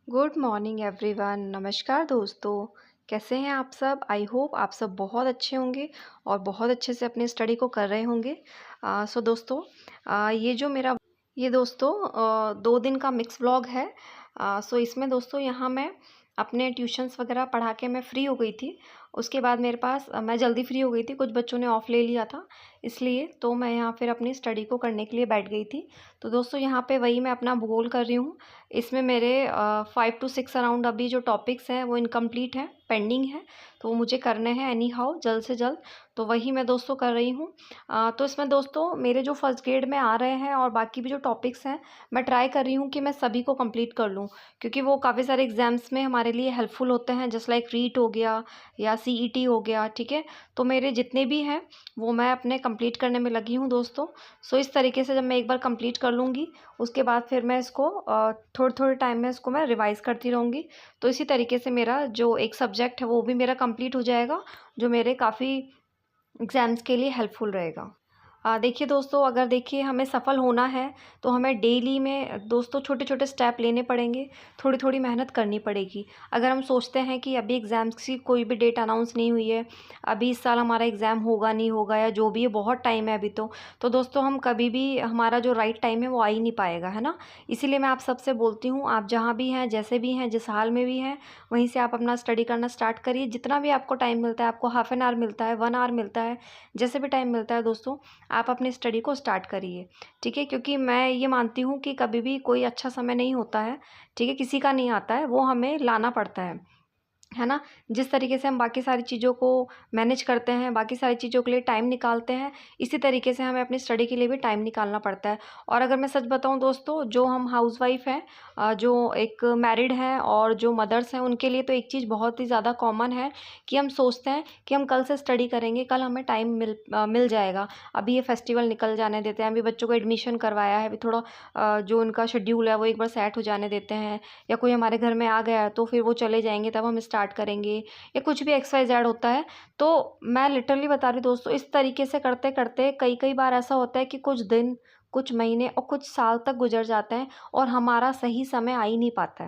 Good morning everyone. नमस्कार दोस्तों, कैसे हैं आप सब? आई होप आप सब बहुत अच्छे होंगे और बहुत अच्छे से अपनी स्टडी को कर रहे होंगे। सो दोस्तों, ये दोस्तों 2 दिन का मिक्स व्लॉग है। सो इसमें दोस्तों यहाँ मैं अपने ट्यूशन्स वगैरह पढ़ा के मैं फ़्री हो गई थी। उसके बाद मेरे पास मैं जल्दी फ्री हो गई थी, कुछ बच्चों ने ऑफ़ ले लिया था, इसलिए तो मैं यहाँ फिर अपनी स्टडी को करने के लिए बैठ गई थी। तो दोस्तों यहाँ पे वही मैं अपना भूगोल कर रही हूँ। इसमें मेरे 5 टू 6 अराउंड अभी जो टॉपिक्स हैं वो इनकम्प्लीट हैं, पेंडिंग है, तो वो मुझे करने हैं एनी हाउ जल्द से जल्द। तो वही मैं दोस्तों कर रही हूँ। तो इसमें दोस्तों मेरे जो फर्स्ट ग्रेड में आ रहे हैं और बाकी भी जो टॉपिक्स हैं, मैं ट्राई कर रही हूँ कि मैं सभी को कंप्लीट कर लूँ, क्योंकि वो काफ़ी सारे एग्ज़ाम्स में हमारे लिए हेल्पफुल होते हैं, जस्ट लाइक रीट हो गया या सीईटी हो गया, ठीक है। तो मेरे जितने भी हैं वो मैं अपने कंप्लीट करने में लगी हूँ दोस्तों। सो इस तरीके से जब मैं एक बार कंप्लीट कर लूँगी, उसके बाद फिर मैं इसको थोड़े-थोड़े टाइम में इसको मैं रिवाइज़ करती रहूँगी। तो इसी तरीके से मेरा जो एक सब्जेक्ट है वो भी मेरा कंप्लीट हो जाएगा, जो मेरे काफ़ी एग्ज़ाम्स के लिए हेल्पफुल रहेगा। देखिए दोस्तों, अगर देखिए हमें सफल होना है तो हमें डेली में दोस्तों छोटे-छोटे स्टेप लेने पड़ेंगे, थोड़ी-थोड़ी मेहनत करनी पड़ेगी। अगर हम सोचते हैं कि अभी एग्ज़ाम्स की कोई भी डेट अनाउंस नहीं हुई है, अभी इस साल हमारा एग्ज़ाम होगा नहीं होगा या जो भी है, बहुत टाइम है अभी तो दोस्तों हम कभी भी हमारा जो राइट टाइम है वो आ ही नहीं पाएगा, है ना? इसीलिए मैं आप सबसे बोलती हूँ, आप जहाँ भी हैं, जैसे भी हैं, जिस हाल में भी हैं, वहीं से आप अपना स्टडी करना स्टार्ट करिए। जितना भी आपको टाइम मिलता है, आपको हाफ़ एन आवर मिलता है, 1 आवर मिलता है, जैसे भी टाइम मिलता है दोस्तों, आप अपनी स्टडी को स्टार्ट करिए, ठीक है? क्योंकि मैं ये मानती हूँ कि कभी भी कोई अच्छा समय नहीं होता है, ठीक है? किसी का नहीं आता है, वो हमें लाना पड़ता है ना? जिस तरीके से हम बाकी सारी चीज़ों को मैनेज करते हैं, बाकी सारी चीज़ों के लिए टाइम निकालते हैं, इसी तरीके से हमें अपनी स्टडी के लिए भी टाइम निकालना पड़ता है। और अगर मैं सच बताऊँ दोस्तों, जो हम हाउसवाइफ़ हैं, जो एक मैरिड हैं और जो मदर्स हैं, उनके लिए तो एक चीज़ बहुत ही ज़्यादा कॉमन है कि हम सोचते हैं कि हम कल से स्टडी करेंगे, कल हमें टाइम मिल जाएगा। अभी ये फेस्टिवल निकल जाने देते हैं, अभी बच्चों को एडमिशन करवाया है, अभी थोड़ा जो उनका शेड्यूल है वो एक बार सेट हो जाने देते हैं, या कोई हमारे घर में आ गया है तो फिर वो चले जाएँगे तब हम स्टार्ट करेंगे, या कुछ भी एक्स-वाई-ज़ेड होता है। तो मैं लिटरली बता रही हूँ दोस्तों, इस तरीके से करते-करते कई-कई बार ऐसा होता है कि कुछ दिन, कुछ महीने और कुछ साल तक गुज़र जाते हैं और हमारा सही समय आ ही नहीं पाता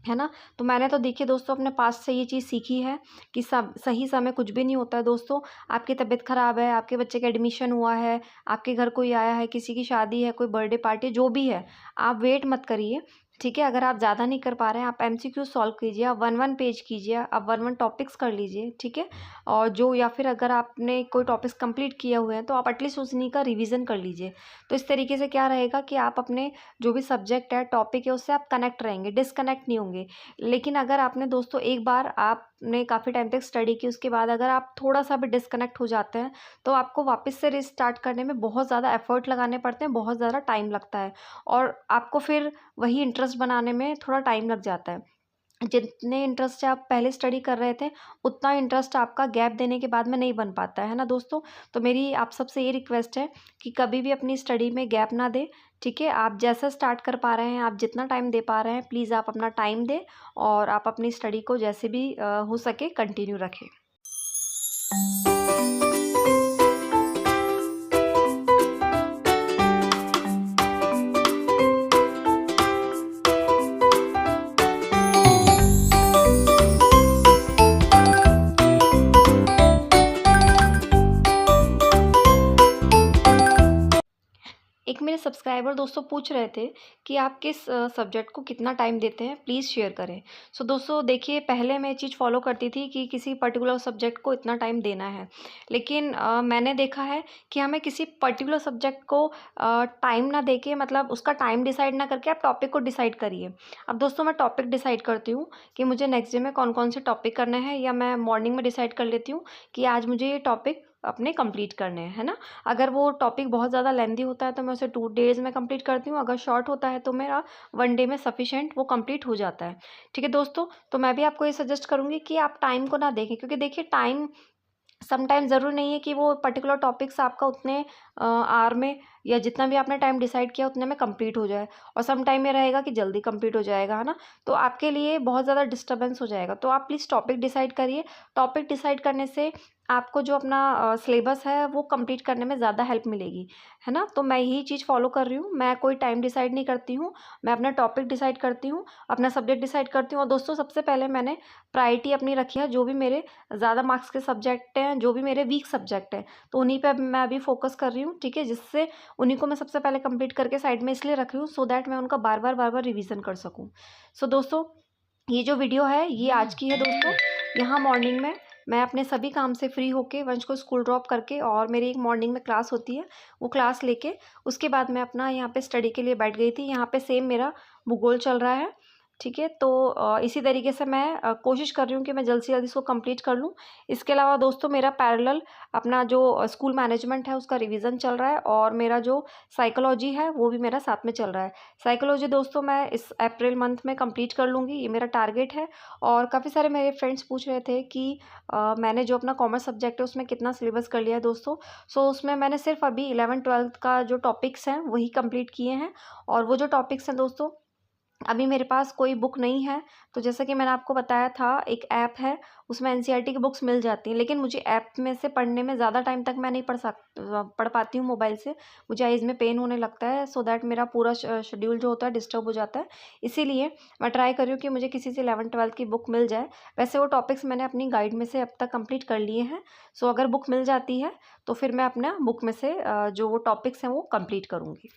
है ना? तो मैंने तो देखिए दोस्तों अपने पास्ट से ये चीज़ सीखी है कि सब सही समय कुछ भी नहीं होता है दोस्तों। आपकी तबीयत ख़राब है, आपके बच्चे का एडमिशन हुआ है, आपके घर कोई आया है, किसी की शादी है, कोई बर्थडे पार्टी, जो भी है, आप वेट मत करिए, ठीक है? अगर आप ज़्यादा नहीं कर पा रहे हैं, आप एमसीक्यू सॉल्व कीजिए, आप 1-1 पेज कीजिए, आप 1-1 टॉपिक्स कर लीजिए, ठीक है? और जो या फिर अगर आपने कोई टॉपिक्स कंप्लीट किए हुए हैं, तो आप एटलीस्ट उन्हीं का रिवीज़न कर लीजिए। तो इस तरीके से क्या रहेगा कि आप अपने जो भी सब्जेक्ट है, टॉपिक है, उससे आप कनेक्ट रहेंगे, डिस्कनेक्ट नहीं होंगे। लेकिन अगर आपने दोस्तों एक बार आपने काफ़ी टाइम तक स्टडी की, उसके बाद अगर आप थोड़ा-सा भी डिस्कनेक्ट हो जाते हैं, तो आपको वापस से रीस्टार्ट करने में बहुत ज़्यादा एफ़र्ट लगाने पड़ते हैं, बहुत ज़्यादा टाइम लगता है और आपको फिर वही इंटरेस्ट बनाने में थोड़ा टाइम लग जाता है। जितने इंटरेस्ट से आप पहले स्टडी कर रहे थे, उतना इंटरेस्ट आपका गैप देने के बाद में नहीं बन पाता है ना दोस्तों? तो मेरी आप सबसे ये रिक्वेस्ट है कि कभी भी अपनी स्टडी में गैप ना दें, ठीक है? आप जैसा स्टार्ट कर पा रहे हैं, आप जितना टाइम दे पा रहे हैं, प्लीज़ आप अपना टाइम दें और आप अपनी स्टडी को जैसे भी हो सके कंटिन्यू रखें। एक मेरे सब्सक्राइबर दोस्तों पूछ रहे थे कि आप किस सब्जेक्ट को कितना टाइम देते हैं, प्लीज़ शेयर करें। सो दोस्तों देखिए, पहले मैं ये चीज़ फ़ॉलो करती थी कि किसी पर्टिकुलर सब्जेक्ट को इतना टाइम देना है। लेकिन मैंने देखा है कि हमें किसी पर्टिकुलर सब्जेक्ट को टाइम ना देके, मतलब उसका टाइम डिसाइड ना करके आप टॉपिक को डिसाइड करिए। अब दोस्तों मैं टॉपिक डिसाइड करती हूँ कि मुझे नेक्स्ट डे में कौन-कौन से टॉपिक करने हैं, या मैं मॉर्निंग में डिसाइड कर लेती हूँ कि आज मुझे ये टॉपिक अपने कंप्लीट करने हैं, है ना? अगर वो टॉपिक बहुत ज़्यादा लेंदी होता है तो मैं उसे 2 डेज़ में कंप्लीट करती हूँ, अगर शॉर्ट होता है तो मेरा 1 डे में सफिशिएंट वो कंप्लीट हो जाता है। ठीक है दोस्तों? तो मैं भी आपको ये सजेस्ट करूँगी कि आप टाइम को ना देखें, क्योंकि देखिए टाइम समटाइम ज़रूरी नहीं है कि वो पर्टिकुलर टॉपिक्स आपका उतने आवर में या जितना भी आपने टाइम डिसाइड किया उतने में कंप्लीट हो जाए, और सम टाइम में रहेगा कि जल्दी कंप्लीट हो जाएगा, है ना। तो आपके लिए बहुत ज़्यादा डिस्टर्बेंस हो जाएगा। तो आप प्लीज़ टॉपिक डिसाइड करिए। टॉपिक डिसाइड करने से आपको जो अपना सिलेबस है वो कंप्लीट करने में ज़्यादा हेल्प मिलेगी, है ना। तो मैं यही चीज़ फॉलो कर रही हूँ। मैं कोई टाइम डिसाइड नहीं करती हूँ, मैं अपना टॉपिक डिसाइड करती हूँ, अपना सब्जेक्ट डिसाइड करती हूँ। और दोस्तों, सबसे पहले मैंने प्रायोरिटी अपनी रखी है, जो भी मेरे ज़्यादा मार्क्स के सब्जेक्ट हैं, जो भी मेरे वीक सब्जेक्ट हैं, तो उन्हीं पे मैं अभी फोकस कर रही हूँ, ठीक है। जिससे उन्हीं को मैं सबसे पहले कंप्लीट करके साइड में इसलिए रख रही हूँ, सो दैट मैं उनका बार बार रिवीजन कर सकूँ। सो दोस्तों, ये जो वीडियो है ये आज की है दोस्तों। यहाँ मॉर्निंग में मैं अपने सभी काम से फ्री होके वंश को स्कूल ड्रॉप करके, और मेरी एक मॉर्निंग में क्लास होती है, वो क्लास लेके उसके बाद मैं अपना यहाँ पे स्टडी के लिए बैठ गई थी। यहाँ पे सेम मेरा भूगोल चल रहा है, ठीक है। तो इसी तरीके से मैं कोशिश कर रही हूँ कि मैं जल्द से जल्द इसको कंप्लीट कर लूँ। इसके अलावा दोस्तों, मेरा पैरेलल अपना जो स्कूल मैनेजमेंट है उसका रिवीजन चल रहा है, और मेरा जो साइकोलॉजी है वो भी मेरा साथ में चल रहा है। साइकोलॉजी दोस्तों मैं इस अप्रैल मंथ में कंप्लीट कर लूँगी, ये मेरा टारगेट है। और काफ़ी सारे मेरे फ्रेंड्स पूछ रहे थे कि मैंने जो अपना कॉमर्स सब्जेक्ट है उसमें कितना सिलेबस कर लिया है दोस्तों। सो उसमें मैंने सिर्फ अभी 11th-12th का जो टॉपिक्स हैं वही कंप्लीट किए हैं। और वो जो टॉपिक्स हैं दोस्तों, अभी मेरे पास कोई बुक नहीं है। तो जैसा कि मैंने आपको बताया था, एक ऐप है, उसमें एनसीईआरटी की बुक्स मिल जाती हैं, लेकिन मुझे ऐप में से पढ़ने में ज़्यादा टाइम तक मैं नहीं पढ़ पाती हूँ मोबाइल से। मुझे आइज़ में पेन होने लगता है, सो दैट मेरा पूरा शेड्यूल जो होता है डिस्टर्ब हो जाता है। इसीलिए मैं ट्राई कर रही हूँ कि मुझे किसी से 11th-12th की बुक मिल जाए। वैसे वो टॉपिक्स मैंने अपनी गाइड में से अब तक कंप्लीट कर लिए हैं। सो अगर बुक मिल जाती है तो फिर मैं अपना बुक में से जो वो टॉपिक्स हैं वो कंप्लीट करूँगी।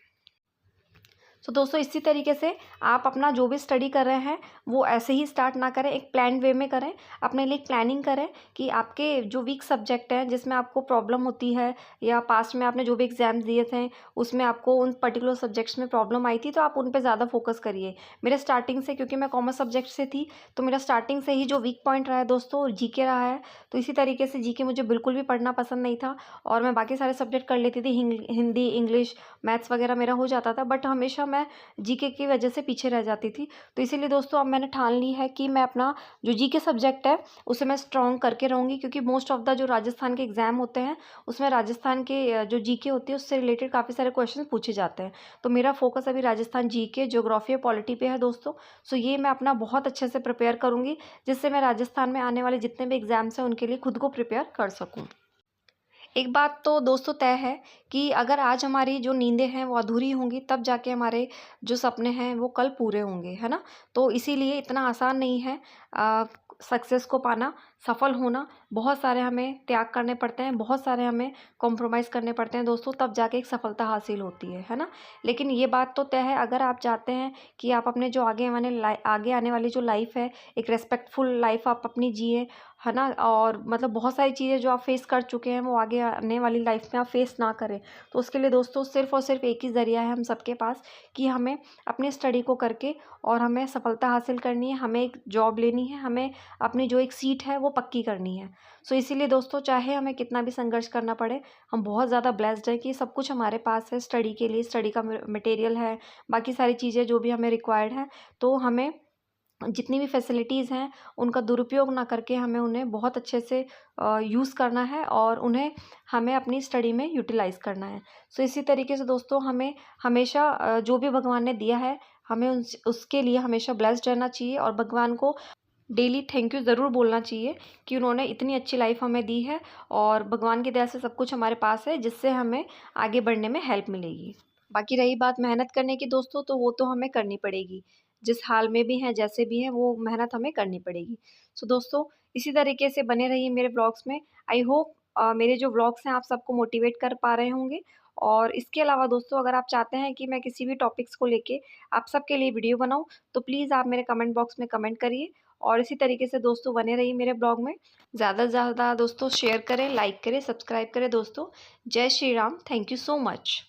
सो दोस्तों, इसी तरीके से आप अपना जो भी स्टडी कर रहे हैं वो ऐसे ही स्टार्ट ना करें, एक प्लान वे में करें। अपने लिए एक प्लानिंग करें कि आपके जो वीक सब्जेक्ट हैं जिसमें आपको प्रॉब्लम होती है, या पास्ट में आपने जो भी एग्जाम्स दिए थे उसमें आपको उन पर्टिकुलर सब्जेक्ट्स में प्रॉब्लम आई थी, तो आप उन पे ज़्यादा फोकस करिए। मेरे स्टार्टिंग से, क्योंकि मैं कॉमर्स सब्जेक्ट से थी, तो मेरा स्टार्टिंग से ही जो वीक पॉइंट रहा है दोस्तों, जीके रहा है। तो इसी तरीके से जीके मुझे बिल्कुल भी पढ़ना पसंद नहीं था, और मैं बाकी सारे सब्जेक्ट कर लेती थी, हिंदी, इंग्लिश, मैथ्स वगैरह मेरा हो जाता था, बट हमेशा मैं जीके की वजह से पीछे रह जाती थी। तो इसीलिए दोस्तों, अब मैंने ठान ली है कि मैं अपना जो जीके सब्जेक्ट है उसे मैं स्ट्रॉन्ग करके रहूँगी, क्योंकि मोस्ट ऑफ द जो राजस्थान के एग्ज़ाम होते हैं उसमें राजस्थान के जो जीके होती है उससे रिलेटेड काफ़ी सारे क्वेश्चन पूछे जाते हैं। तो मेरा फोकस अभी राजस्थान जीके, ज्योग्राफी और पॉलिटी पे है दोस्तों। सो ये मैं अपना बहुत अच्छे से प्रिपेयर करूँगी, जिससे मैं राजस्थान में आने वाले जितने भी एग्ज़ाम्स हैं उनके लिए खुद को प्रिपेयर कर सकूँ। एक बात तो दोस्तों तय है कि अगर आज हमारी जो नींदें हैं वो अधूरी होंगी, तब जाके हमारे जो सपने हैं वो कल पूरे होंगे, है ना। तो इसीलिए इतना आसान नहीं है सक्सेस को पाना, सफल होना। बहुत सारे हमें त्याग करने पड़ते हैं, बहुत सारे हमें कॉम्प्रोमाइज़ करने पड़ते हैं दोस्तों, तब जाके एक सफलता हासिल होती है ना। लेकिन ये बात तो तय है, अगर आप चाहते हैं कि आप अपने जो आगे आने वाली जो लाइफ है, एक रेस्पेक्टफुल लाइफ आप अपनी जिए, है ना। और मतलब बहुत सारी चीज़ें जो आप फेस कर चुके हैं वो आगे आने वाली लाइफ में आप फेस ना करें। तो उसके लिए दोस्तों सिर्फ़ और सिर्फ एक ही ज़रिया है हम सबके पास, कि हमें अपनी स्टडी को करके और हमें सफलता हासिल करनी है, हमें एक जॉब लेनी है, हमें अपनी जो एक सीट है वो पक्की करनी है। सो इसीलिए दोस्तों, चाहे हमें कितना भी संघर्ष करना पड़े, हम बहुत ज़्यादा ब्लेस्ड हैं कि सब कुछ हमारे पास है स्टडी के लिए। स्टडी का मटेरियल है, बाकी सारी चीज़ें जो भी हमें रिक्वायर्ड है, तो हमें जितनी भी फैसिलिटीज़ हैं उनका दुरुपयोग ना करके हमें उन्हें बहुत अच्छे से यूज़ करना है, और उन्हें हमें अपनी स्टडी में यूटिलाइज़ करना है। सो इसी तरीके से दोस्तों, हमें हमेशा जो भी भगवान ने दिया है, हमें उसके लिए हमेशा ब्लेस्ड रहना चाहिए, और भगवान को डेली थैंक यू ज़रूर बोलना चाहिए कि उन्होंने इतनी अच्छी लाइफ हमें दी है, और भगवान की दया से सब कुछ हमारे पास है, जिससे हमें आगे बढ़ने में हेल्प मिलेगी। बाकी रही बात मेहनत करने की दोस्तों, तो वो तो हमें करनी पड़ेगी। जिस हाल में भी हैं, जैसे भी हैं, वो मेहनत हमें करनी पड़ेगी। सो दोस्तों, इसी तरीके से बने रहिए मेरे व्लॉग्स में। आई होप मेरे जो व्लॉग्स हैं आप सबको मोटिवेट कर पा रहे होंगे। और इसके अलावा दोस्तों, अगर आप चाहते हैं कि मैं किसी भी टॉपिक्स को लेके आप सबके लिए वीडियो बनाऊँ, तो प्लीज़ आप मेरे कमेंट बॉक्स में कमेंट करिए। और इसी तरीके से दोस्तों बने रहिए मेरे ब्लॉग में। ज़्यादा से ज़्यादा दोस्तों शेयर करें, लाइक करें, सब्सक्राइब करें दोस्तों। जय Shri Ram. Thank you so much.